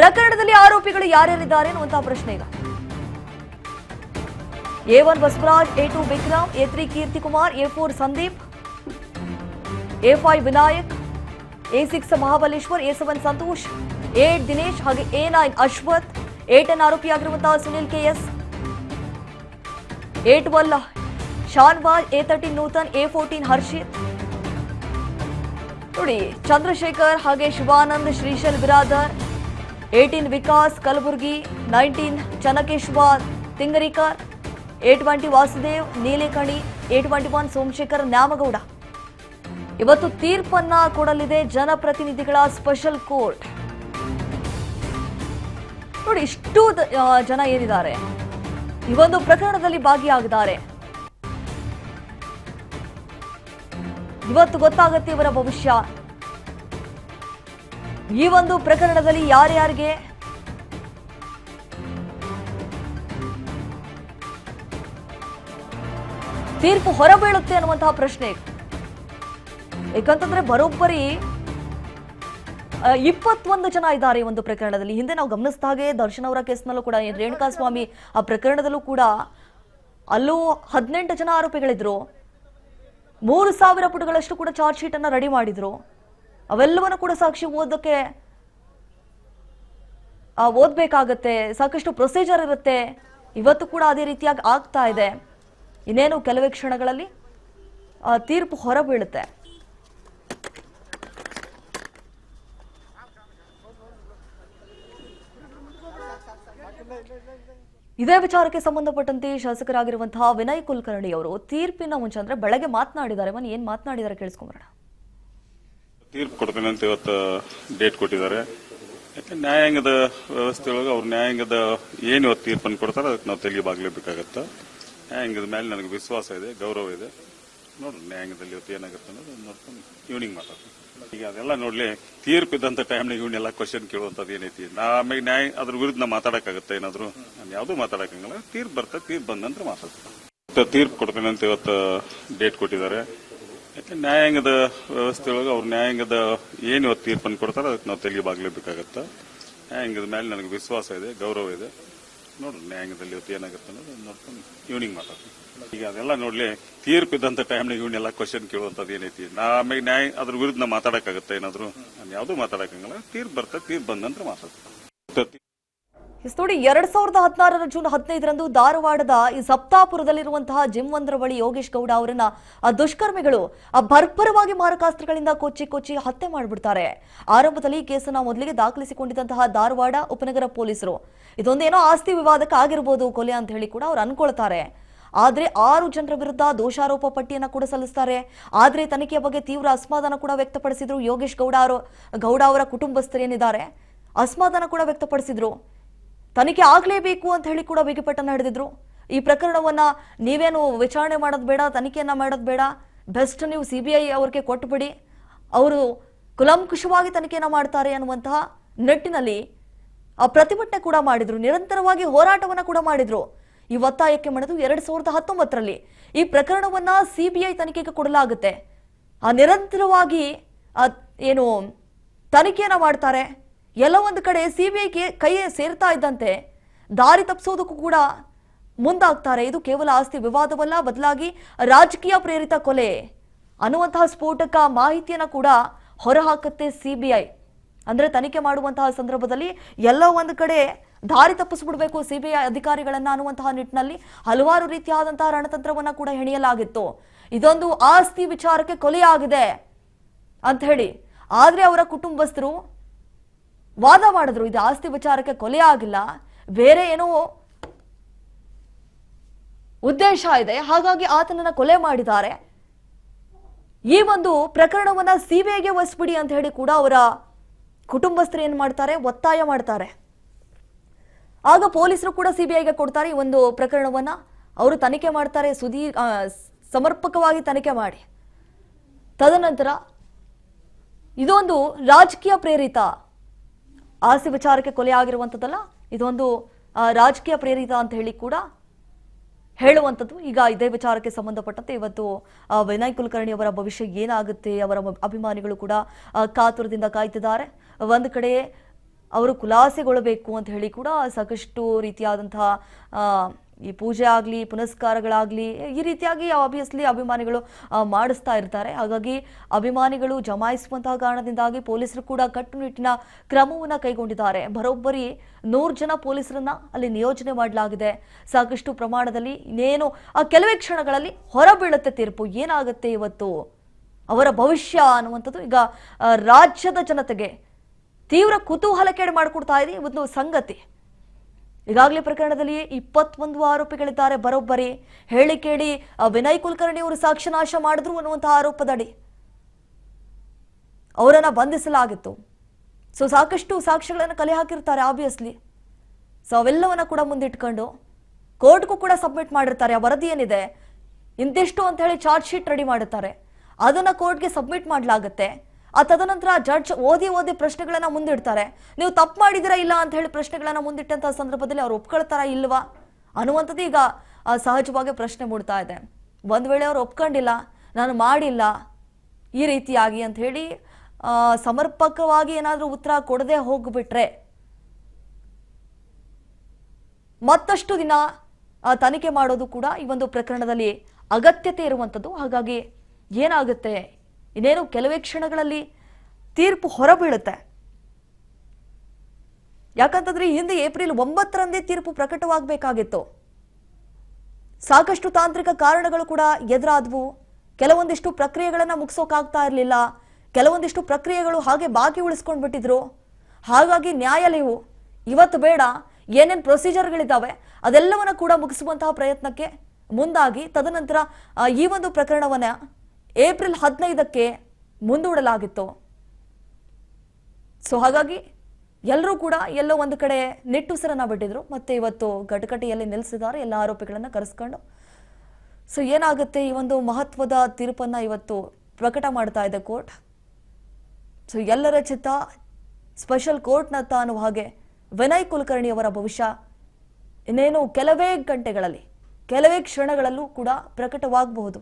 ಪ್ರಕರಣದಲ್ಲಿ ಆರೋಪಿಗಳು ಯಾರ್ಯಾರಿದ್ದಾರೆ ಅನ್ನುವಂತಹ ಪ್ರಶ್ನೆ ಈಗ. A1 Basavaraj, A2 Vikram, A3 Keerthikumar, A4 Sandeep, A5 Vinayak, A6 Mahabaleshwar, A7 Santosh, A8 Dinesh ಹಾಗೆ A9 Ashwath, A10 ಆರೋಪಿಯಾಗಿರುವಂತಹ Sunil KS, A12 Shahnawaz, A13 Nutan, A14 Harshit. ನೋಡಿ ಚಂದ್ರಶೇಖರ್ ಹಾಗೆ ಶಿವಾನಂದ್, ಶ್ರೀಶೈಲ್ ಬಿರಾದರ್, 18 ವಿಕಾಸ್ ಕಲಬುರ್ಗಿ, 19 ಚನ್ನಕೇಶ್ವರ್ ತಿಂಗರಿಕರ್, A20 ವಾಸುದೇವ್ ನೀಲೇಕಣಿ, A21 ಸೋಮಶೇಖರ್ ನ್ಯಾಮಗೌಡ. ಇವತ್ತು ತೀರ್ಪನ್ನ ಕೊಡಲಿದೆ ಜನಪ್ರತಿನಿಧಿಗಳ ಸ್ಪೆಷಲ್ ಕೋರ್ಟ್. ನೋಡಿ ಇಷ್ಟು ಜನ ಏನಿದ್ದಾರೆ ಈ ಒಂದು ಪ್ರಕರಣದಲ್ಲಿ ಭಾಗಿಯಾಗಿದ್ದಾರೆ. ಇವತ್ತು ಗೊತ್ತಾಗುತ್ತೆ ಇವರ ಭವಿಷ್ಯ. ಈ ಒಂದು ಪ್ರಕರಣದಲ್ಲಿ ಯಾರ್ಯಾರಿಗೆ ತೀರ್ಪು ಹೊರಬೀಳುತ್ತೆ ಅನ್ನುವಂತಹ ಪ್ರಶ್ನೆ. ಯಾಕಂತಂದ್ರೆ ಬರೋಬ್ಬರಿ 21 ಜನ ಇದ್ದಾರೆ ಈ ಒಂದು ಪ್ರಕರಣದಲ್ಲಿ. ಹಿಂದೆ ನಾವು ಗಮನಿಸಿದ ಹಾಗೆ ದರ್ಶನ್ ಅವರ ಕೇಸ್ನಲ್ಲೂ ಕೂಡ, ರೇಣುಕಾಸ್ವಾಮಿ ಆ ಪ್ರಕರಣದಲ್ಲೂ ಕೂಡ ಅಲ್ಲೂ 18 ಜನ ಆರೋಪಿಗಳಿದ್ರು. 3000 ಪುಟಗಳಷ್ಟು ಕೂಡ ಚಾರ್ಜ್ ಶೀಟ್ ಅನ್ನ ರೆಡಿ ಮಾಡಿದ್ರು. ಅವೆಲ್ಲವನ್ನು ಕೂಡ ಸಾಕ್ಷಿ ಓದ್ಬೇಕಾಗತ್ತೆ, ಸಾಕಷ್ಟು ಪ್ರೊಸೀಜರ್ ಇರುತ್ತೆ. ಇವತ್ತು ಕೂಡ ಅದೇ ರೀತಿಯಾಗಿ ಆಗ್ತಾ ಇದೆ. ಇನ್ನೇನು ಕೆಲವೇ ಕ್ಷಣಗಳಲ್ಲಿ ತೀರ್ಪು ಹೊರಬೀಳುತ್ತೆ. ಇದೇ ವಿಚಾರಕ್ಕೆ ಸಂಬಂಧಪಟ್ಟಂತೆ ಶಾಸಕರಾಗಿರುವಂತಹ ವಿನಯ್ ಕುಲಕರ್ಣಿ ಅವರು ತೀರ್ಪಿನ ಮುಂಚೆ ಅಂದ್ರೆ ಬೆಳಗ್ಗೆ ಮಾತನಾಡಿದ್ದಾರೆ. ಏನ್ ಮಾತನಾಡಿದ್ದಾರೆ ಕೇಳಿಸ್ಕೊಂಬರೋಣ. ತೀರ್ಪು ಕೊಡ್ತೇನೆ ಅಂತ ಇವತ್ತು ಡೇಟ್ ಕೊಟ್ಟಿದ್ದಾರೆ. ನ್ಯಾಯಾಂಗದ ವ್ಯವಸ್ಥೆ ಒಳಗೆ ಅವ್ರು ನ್ಯಾಯಾಂಗದ ಏನು ಇವತ್ತು ತೀರ್ಪನ್ನು ಕೊಡ್ತಾರೆ ಅದಕ್ಕೆ ನಾವು ತೆಗಿಬಾಗ್ಲೇಬೇಕಾಗತ್ತೆ. ನ್ಯಾಯಾಂಗದ ಮೇಲೆ ನನಗೆ ವಿಶ್ವಾಸ ಇದೆ, ಗೌರವ ಇದೆ. ನೋಡ್ರಿ ನ್ಯಾಯಾಂಗದಲ್ಲಿ ಇವತ್ತು ಏನಾಗುತ್ತೆ ಅನ್ನೋದು ನೋಡ್ಕೊಂಡು ಈವ್ನಿಂಗ್ ಮಾತಾಡ್ತೀನಿ. ಈಗ ಅದೆಲ್ಲ ನೋಡ್ಲಿ, ತೀರ್ಪು ಇದ್ದಂತ ಟೈಮ್ನಾಗ ಇವನ್ನೆಲ್ಲ ಕ್ವಶನ್ ಕೇಳುವಂತದ್ದು ಏನೈತಿ, ಆಮೇಲೆ ನ್ಯಾಯ ಅದ್ರ ವಿರುದ್ಧ ಮಾತಾಡಕ್ಕಾಗತ್ತೆ ಏನಾದ್ರು? ನಾನು ಯಾವ್ದು ಮಾತಾಡಕ್ಕಾಗಲ್ಲ. ತೀರ್ಪು ಬರ್ತದೆ, ತೀರ್ಪು ಬಂದಂತ್ರ ಮಾತಾಡ್ತೀನಿ. ತೀರ್ಪು ಕೊಡ್ತೇನೆ ಅಂತ ಇವತ್ತು ಡೇಟ್ ಕೊಟ್ಟಿದ್ದಾರೆ. ನ್ಯಾಯಾಂಗದ ವ್ಯವಸ್ಥೆ ಒಳಗೆ ಅವ್ರು ನ್ಯಾಯಾಂಗದ ಏನು ಇವತ್ತು ತೀರ್ಪನ್ನು ಕೊಡ್ತಾರೆ ಅದಕ್ಕೆ ನಾವು ತೆಗಿಬಾಗ್ಲೇಬೇಕಾಗತ್ತೆ. ನ್ಯಾಯಾಂಗದ ಮೇಲೆ ನನಗೆ ವಿಶ್ವಾಸ ಇದೆ, ಗೌರವ ಇದೆ. ನೋಡ್ರಿ ನ್ಯಾಯಾಂಗದಲ್ಲಿ ಇವತ್ತು ಏನಾಗುತ್ತೆ ಅನ್ನೋದು ನೋಡ್ಕೊಂಡು ಈವ್ನಿಂಗ್ ಮಾತಾಡ್ತೀನಿ. ಈಗ ಅದೆಲ್ಲ ನೋಡ್ಲಿ, ತೀರ್ಪು ಇದ್ದಂತ ಟೈಮ್ನಾಗ ಇವನ್ನೆಲ್ಲ ಕ್ವಶನ್ ಕೇಳುವಂತದ್ದು ಏನೈತಿ, ಆಮೇಲೆ ನ್ಯಾಯ ಅದ್ರ ವಿರುದ್ಧ ಮಾತಾಡಕ್ಕಾಗತ್ತೆ ಏನಾದ್ರು? ನಾನು ಯಾವ್ದು ಮಾತಾಡಕ್ಕಾಗಲ್ಲ. ತೀರ್ಪು ಬರ್ತದೆ, ತೀರ್ಪು ಬಂದಂತ್ರ ಮಾತಾಡ್ತೀನಿ. ನೋಡಿ 2016 ಜೂನ್ 15ರಂದು ಧಾರವಾಡದ ಈ ಸಪ್ತಾಪುರದಲ್ಲಿರುವಂತಹ ಜಿಮ್ ಒಂದರ ಬಳಿ ಯೋಗೇಶ್ ಗೌಡ ಅವರನ್ನ ದುಷ್ಕರ್ಮಿಗಳು ಬರ್ಬರವಾಗಿ ಮಾರಕಾಸ್ತ್ರಗಳಿಂದ ಕೊಚ್ಚಿ ಹತ್ಯೆ ಮಾಡಿಬಿಡ್ತಾರೆ. ಆರಂಭದಲ್ಲಿ ಕೇಸನ್ನ ಮೊದಲಿಗೆ ದಾಖಲಿಸಿಕೊಂಡಿದ್ದಂತಹ ಧಾರವಾಡ ಉಪನಗರ ಪೊಲೀಸರು ಇದೊಂದೇನೋ ಆಸ್ತಿ ವಿವಾದಕ್ಕೆ ಆಗಿರಬಹುದು ಕೊಲೆ ಅಂತ ಹೇಳಿ ಕೂಡ ಅವ್ರು ಅನ್ಕೊಳ್ತಾರೆ. ಆದ್ರೆ 6 ಜನರ ವಿರುದ್ಧ ದೋಷಾರೋಪ ಪಟ್ಟಿಯನ್ನ ಕೂಡ ಸಲ್ಲಿಸ್ತಾರೆ. ಆದ್ರೆ ತನಿಖೆಯ ಬಗ್ಗೆ ತೀವ್ರ ಅಸಮಾಧಾನ ಕೂಡ ವ್ಯಕ್ತಪಡಿಸಿದ್ರು ಯೋಗೇಶ್ ಗೌಡ ಅವರ ಕುಟುಂಬಸ್ಥರೇನಿದ್ದಾರೆ. ಅಸಮಾಧಾನ ಕೂಡ ವ್ಯಕ್ತಪಡಿಸಿದ್ರು. ತನಿಖೆ ಆಗ್ಲೇಬೇಕು ಅಂತ ಹೇಳಿ ಕೂಡ ಬಿಗಿಪಟ್ಟನ್ನ ಹಿಡಿದಿದ್ರು. ಈ ಪ್ರಕರಣವನ್ನ ನೀವೇನು ವಿಚಾರಣೆ ಮಾಡೋದು ಬೇಡ, ತನಿಖೆಯನ್ನ ಮಾಡೋದು ಬೇಡ, ಬೆಸ್ಟ್ ನೀವು CBI ಅವ್ರಿಗೆ ಕೊಟ್ಟುಬಿಡಿ, ಅವರು ಕುಲಂಕುಷವಾಗಿ ತನಿಖೆಯನ್ನ ಮಾಡ್ತಾರೆ ಅನ್ನುವಂತಹ ನಿಟ್ಟಿನಲ್ಲಿ ಪ್ರತಿಭಟನೆ ಕೂಡ ಮಾಡಿದ್ರು. ನಿರಂತರವಾಗಿ ಹೋರಾಟವನ್ನ ಕೂಡ ಮಾಡಿದ್ರು. ಈ ಒತ್ತಾಯಕ್ಕೆ ಮಾಡಿದ್ರು 2019ರಲ್ಲಿ ಈ ಪ್ರಕರಣವನ್ನ CBI ತನಿಖೆಗೆ ಕೊಡಲಾಗುತ್ತೆ. ನಿರಂತರವಾಗಿ ಏನು ತನಿಖೆಯನ್ನ ಮಾಡ್ತಾರೆ. ಎಲ್ಲ ಒಂದು ಕಡೆ CBIಗೆ ಕೈ ಸೇರ್ತಾ ಇದ್ದಂತೆ ದಾರಿ ತಪ್ಪಿಸೋದಕ್ಕೂ ಕೂಡ ಮುಂದಾಗ್ತಾರೆ. ಇದು ಕೇವಲ ಆಸ್ತಿ ವಿವಾದವಲ್ಲ, ಬದಲಾಗಿ ರಾಜಕೀಯ ಪ್ರೇರಿತ ಕೊಲೆ ಅನ್ನುವಂತಹ ಸ್ಫೋಟಕ ಮಾಹಿತಿಯನ್ನ ಕೂಡ ಹೊರಹಾಕುತ್ತೆ CBI. ಅಂದ್ರೆ ತನಿಖೆ ಮಾಡುವಂತಹ ಸಂದರ್ಭದಲ್ಲಿ ಎಲ್ಲ ಒಂದು ಕಡೆ ದಾರಿ ತಪ್ಪಿಸ್ಬಿಡ್ಬೇಕು CBI ಅಧಿಕಾರಿಗಳನ್ನ ಅನ್ನುವಂತಹ ನಿಟ್ಟಿನಲ್ಲಿ ಹಲವಾರು ರೀತಿಯಾದಂತಹ ರಣತಂತ್ರವನ್ನ ಕೂಡ ಹೆಣೆಯಲಾಗಿತ್ತು. ಇದೊಂದು ಆಸ್ತಿ ವಿಚಾರಕ್ಕೆ ಕೊಲೆಯಾಗಿದೆ ಅಂತ ಹೇಳಿ. ಆದ್ರೆ ಅವರ ಕುಟುಂಬಸ್ಥರು ವಾದ ಮಾಡಿದ್ರು, ಇದು ಆಸ್ತಿ ವಿಚಾರಕ್ಕೆ ಕೊಲೆ ಆಗಿಲ್ಲ, ಬೇರೆ ಏನೋ ಉದ್ದೇಶ ಇದೆ, ಹಾಗಾಗಿ ಆತನನ್ನ ಕೊಲೆ ಮಾಡಿದ್ದಾರೆ. ಈ ಒಂದು ಪ್ರಕರಣವನ್ನ CBIಗೆ ವಹಿಸ್ಬಿಡಿ ಅಂತ ಹೇಳಿ ಕೂಡ ಅವರ ಕುಟುಂಬಸ್ಥರು ಏನ್ ಮಾಡ್ತಾರೆ, ಒತ್ತಾಯ ಮಾಡ್ತಾರೆ. ಆಗ ಪೊಲೀಸರು ಕೂಡ CBIಗೆ ಕೊಡ್ತಾರೆ ಈ ಒಂದು ಪ್ರಕರಣವನ್ನ. ಅವರು ತನಿಖೆ ಮಾಡ್ತಾರೆ, ಸಮರ್ಪಕವಾಗಿ ತನಿಖೆ ಮಾಡಿ. ತದನಂತರ ಇದೊಂದು ರಾಜಕೀಯ ಪ್ರೇರಿತ ಆಸ್ತಿ ವಿಚಾರಕ್ಕೆ ಕೊಲೆ ಆಗಿರುವಂತದ್ದಲ್ಲ, ಇದೊಂದು ರಾಜಕೀಯ ಪ್ರೇರಿತ ಅಂತ ಹೇಳಿ ಕೂಡ ಹೇಳುವಂಥದ್ದು. ಈಗ ಇದೇ ವಿಚಾರಕ್ಕೆ ಸಂಬಂಧಪಟ್ಟಂತೆ ಇವತ್ತು ವಿನಯ್ ಕುಲಕರ್ಣಿ ಅವರ ಭವಿಷ್ಯ ಏನಾಗುತ್ತೆ, ಅವರ ಅಭಿಮಾನಿಗಳು ಕೂಡ ಕಾತುರದಿಂದ ಕಾಯ್ತಿದ್ದಾರೆ. ಒಂದು ಕಡೆ ಅವರು ಖುಲಾಸೆಗೊಳ್ಳಬೇಕು ಅಂತ ಹೇಳಿ ಕೂಡ ಸಾಕಷ್ಟು ರೀತಿಯಾದಂತಹ ಈ ಪೂಜೆ ಆಗಲಿ ಪುನಸ್ಕಾರಗಳಾಗಲಿ ಈ ರೀತಿಯಾಗಿ ಆಬ್ವಿಯಸ್ಲಿ ಅಭಿಮಾನಿಗಳು ಮಾಡಿಸ್ತಾ ಇರ್ತಾರೆ. ಹಾಗಾಗಿ ಅಭಿಮಾನಿಗಳು ಜಮಾಯಿಸುವಂತಹ ಕಾರಣದಿಂದಾಗಿ ಪೊಲೀಸರು ಕೂಡ ಕಟ್ಟುನಿಟ್ಟಿನ ಕ್ರಮವನ್ನು ಕೈಗೊಂಡಿದ್ದಾರೆ. ಬರೋಬ್ಬರಿ 100 ಜನ ಪೊಲೀಸರನ್ನ ಅಲ್ಲಿ ನಿಯೋಜನೆ ಮಾಡಲಾಗಿದೆ. ಸಾಕಷ್ಟು ಪ್ರಮಾಣದಲ್ಲಿ ಇನ್ನೇನು ಕೆಲವೇ ಕ್ಷಣಗಳಲ್ಲಿ ಹೊರಬೀಳುತ್ತೆ ತೀರ್ಪು. ಏನಾಗುತ್ತೆ ಇವತ್ತು ಅವರ ಭವಿಷ್ಯ ಅನ್ನುವಂಥದ್ದು ಈಗ ರಾಜ್ಯದ ಜನತೆಗೆ ತೀವ್ರ ಕುತೂಹಲಕ್ಕೇಡು ಮಾಡಿಕೊಡ್ತಾ ಇದೆ ಇವತ್ತು ಸಂಗತಿ. ಈಗಾಗಲೇ ಪ್ರಕರಣದಲ್ಲಿ 21 ಆರೋಪಿಗಳಿದ್ದಾರೆ. ಬರೋಬ್ಬರಿ ಹೇಳಿ ಕೇಳಿ ವಿನಯ್ ಕುಲಕರ್ಣಿ ಅವರು ಸಾಕ್ಷ್ಯನಾಶ ಮಾಡಿದ್ರು ಅನ್ನುವಂತಹ ಆರೋಪದಡಿ ಅವರನ್ನ ಬಂಧಿಸಲಾಗಿತ್ತು. ಸೊ ಸಾಕಷ್ಟು ಸಾಕ್ಷ್ಯಗಳನ್ನು ಕಲೆ ಹಾಕಿರ್ತಾರೆ ಆಬ್ವಿಯಸ್ಲಿ. ಸೊ ಅವೆಲ್ಲವನ್ನ ಕೂಡ ಮುಂದಿಟ್ಕೊಂಡು ಕೋರ್ಟ್ಗೂ ಕೂಡ ಸಬ್ಮಿಟ್ ಮಾಡಿರ್ತಾರೆ. ಆ ವರದಿ ಏನಿದೆ ಇಂತಿಷ್ಟು ಅಂತ ಹೇಳಿ ಚಾರ್ಜ್ ಶೀಟ್ ರೆಡಿ ಮಾಡುತ್ತಾರೆ. ಅದನ್ನ ಕೋರ್ಟ್ಗೆ ಸಬ್ಮಿಟ್ ಮಾಡಲಾಗುತ್ತೆ. ತದನಂತರ ಜಡ್ಜ್ ಓದಿ ಪ್ರಶ್ನೆಗಳನ್ನ ಮುಂದಿಡ್ತಾರೆ. ನೀವು ತಪ್ಪು ಮಾಡಿದಿರಾ ಇಲ್ಲ ಅಂತ ಹೇಳಿ ಪ್ರಶ್ನೆಗಳನ್ನ ಮುಂದಿಟ್ಟಂತಹ ಸಂದರ್ಭದಲ್ಲಿ ಅವ್ರು ಒಪ್ಕೊಳ್ತಾರಾ ಇಲ್ವಾ ಅನ್ನುವಂಥದ್ದು ಈಗ ಸಹಜವಾಗಿ ಪ್ರಶ್ನೆ ಮೂಡ್ತಾ ಇದೆ. ಒಂದ್ ವೇಳೆ ಅವ್ರು ಒಪ್ಕೊಂಡಿಲ್ಲ, ನಾನು ಮಾಡಿಲ್ಲ ಈ ರೀತಿಯಾಗಿ ಅಂತ ಹೇಳಿ ಸಮರ್ಪಕವಾಗಿ ಏನಾದರೂ ಉತ್ತರ ಕೊಡದೆ ಹೋಗ್ಬಿಟ್ರೆ ಮತ್ತಷ್ಟು ದಿನ ತನಿಖೆ ಮಾಡೋದು ಕೂಡ ಈ ಒಂದು ಪ್ರಕರಣದಲ್ಲಿ ಅಗತ್ಯತೆ ಇರುವಂಥದ್ದು. ಹಾಗಾಗಿ ಏನಾಗುತ್ತೆ, ಇನ್ನೇನು ಕೆಲವೇ ಕ್ಷಣಗಳಲ್ಲಿ ತೀರ್ಪು ಹೊರಬೀಳುತ್ತೆ. ಯಾಕಂತಂದ್ರೆ ಹಿಂದೆ ಏಪ್ರಿಲ್ 9ರಂದೇ ತೀರ್ಪು ಪ್ರಕಟವಾಗಬೇಕಾಗಿತ್ತು. ಸಾಕಷ್ಟು ತಾಂತ್ರಿಕ ಕಾರಣಗಳು ಕೂಡ ಎದುರಾದವು. ಕೆಲವೊಂದಿಷ್ಟು ಪ್ರಕ್ರಿಯೆಗಳನ್ನ ಮುಗಿಸೋಕಾಗ್ತಾ ಇರಲಿಲ್ಲ. ಕೆಲವೊಂದಿಷ್ಟು ಪ್ರಕ್ರಿಯೆಗಳು ಹಾಗೆ ಬಾಕಿ ಉಳಿಸ್ಕೊಂಡು ಬಿಟ್ಟಿದ್ರು. ಹಾಗಾಗಿ ನ್ಯಾಯಾಲಯವು ಇವತ್ತು ಬೇಡ, ಏನೇನು ಪ್ರೊಸೀಜರ್ಗಳಿದ್ದಾವೆ ಅದೆಲ್ಲವನ್ನ ಕೂಡ ಮುಗಿಸುವಂತಹ ಪ್ರಯತ್ನಕ್ಕೆ ಮುಂದಾಗಿ ತದನಂತರ ಈ ಒಂದು ಪ್ರಕರಣವನ್ನ ಏಪ್ರಿಲ್ 15ಕ್ಕೆ ಮುಂದೂಡಲಾಗಿತ್ತು. ಸೊ ಹಾಗಾಗಿ ಎಲ್ಲರೂ ಕೂಡ ಎಲ್ಲೋ ಒಂದು ಕಡೆ ನಿಟ್ಟುಸಿರನ್ನ ಬಿಟ್ಟಿದ್ರು. ಮತ್ತೆ ಇವತ್ತು ಘಟಕಟಿಯಲ್ಲಿ ನಿಲ್ಲಿಸಿದ್ದಾರೆ ಎಲ್ಲ ಆರೋಪಿಗಳನ್ನ ಕರೆಸ್ಕೊಂಡು. ಸೊ ಏನಾಗುತ್ತೆ, ಈ ಒಂದು ಮಹತ್ವದ ತೀರ್ಪನ್ನ ಇವತ್ತು ಪ್ರಕಟ ಮಾಡ್ತಾ ಇದೆ ಕೋರ್ಟ್. ಸೊ ಎಲ್ಲರ ಚಿತ್ತ ಸ್ಪೆಷಲ್ ಕೋರ್ಟ್ನತ್ತ ಅನ್ನುವ ಹಾಗೆ ವಿನಯ್ ಕುಲಕರ್ಣಿ ಅವರ ಭವಿಷ್ಯ ಇನ್ನೇನು ಕೆಲವೇ ಗಂಟೆಗಳಲ್ಲಿ, ಕೆಲವೇ ಕ್ಷಣಗಳಲ್ಲೂ ಕೂಡ ಪ್ರಕಟವಾಗಬಹುದು.